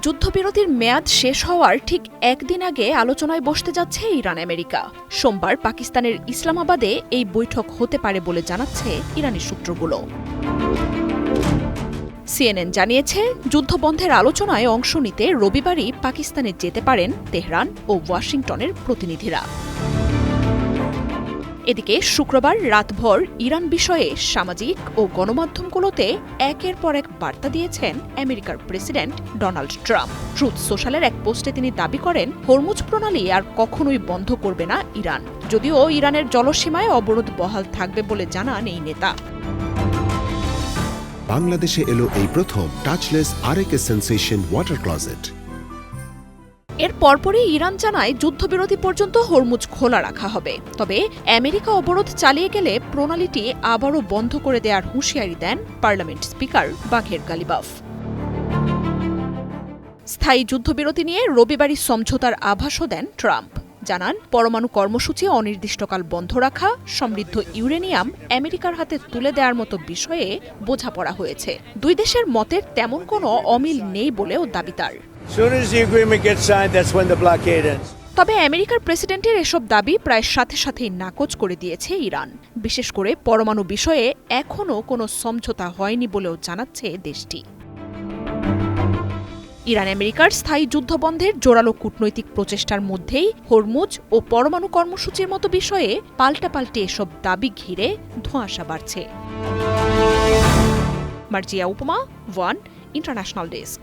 যুদ্ধবিরতির মেয়াদ শেষ হওয়ার ঠিক একদিন আগে আলোচনায় বসতে যাচ্ছে ইরান আমেরিকা। সোমবার পাকিস্তানের ইসলামাবাদে এই বৈঠক হতে পারে বলে জানাচ্ছে ইরানি সূত্রগুলো। সিএনএন জানিয়েছে, যুদ্ধবন্ধের আলোচনায় অংশ নিতে রবিবারই পাকিস্তানে যেতে পারেন তেহরান ও ওয়াশিংটনের প্রতিনিধিরা। এদিকে শুক্রবার রাতভর ইরান বিষয়ে সামাজিক ও গণমাধ্যমগুলোতে একের পর এক বার্তা দিয়েছেন আমেরিকার প্রেসিডেন্ট ডোনাল্ড ট্রাম্প। ট্রুথ সোশ্যালের এক পোস্টে তিনি দাবি করেন, হরমুজ প্রণালী আর কখনোই বন্ধ করবে না ইরান, যদিও ইরানের জলসীমায় অবরোধ বহাল থাকবে বলে জানান এই নেতা। বাংলাদেশে এলো এই প্রথম টাচলেস আরএকে সেন্সেশন ওয়াটার ক্লোজেট। এর পরপরই ইরান জানায়, যুদ্ধবিরতি পর্যন্ত হরমুজ খোলা রাখা হবে, তবে আমেরিকা অবরোধ চালিয়ে গেলে প্রণালীটি আবারও বন্ধ করে দেওয়ার হুঁশিয়ারি দেন পার্লামেন্ট স্পিকার বাঘের গালিবাফ। স্থায়ী যুদ্ধবিরতি নিয়ে রবিবারই সমঝোতার আভাসও দেন ট্রাম্প। জানান, পরমাণু কর্মসূচি অনির্দিষ্টকাল বন্ধ রাখা, সমৃদ্ধ ইউরেনিয়াম আমেরিকার হাতে তুলে দেওয়ার মতো বিষয়ে বোঝাপড়া হয়েছে। দুই দেশের মতের তেমন কোনো অমিল নেই বলেও দাবি তার। তবে আমেরিকার প্রেসিডেন্টের এসব দাবি প্রায় সাথে সাথেই নাকচ করে দিয়েছে ইরান। বিশেষ করে পরমাণু বিষয়ে এখনও কোনো সমঝোতা হয়নি বলেও জানাচ্ছে দেশটি। ইরান আমেরিকার স্থায়ী যুদ্ধবন্ধের জোরালো কূটনৈতিক প্রচেষ্টার মধ্যেই হরমুজ ও পরমাণু কর্মসূচির মতো বিষয়ে পাল্টাপাল্টি এসব দাবি ঘিরে ধোঁয়াশা বাড়ছে। মার্জিয়া উপমা, ওয়ান ইন্টারন্যাশনাল ডেস্ক।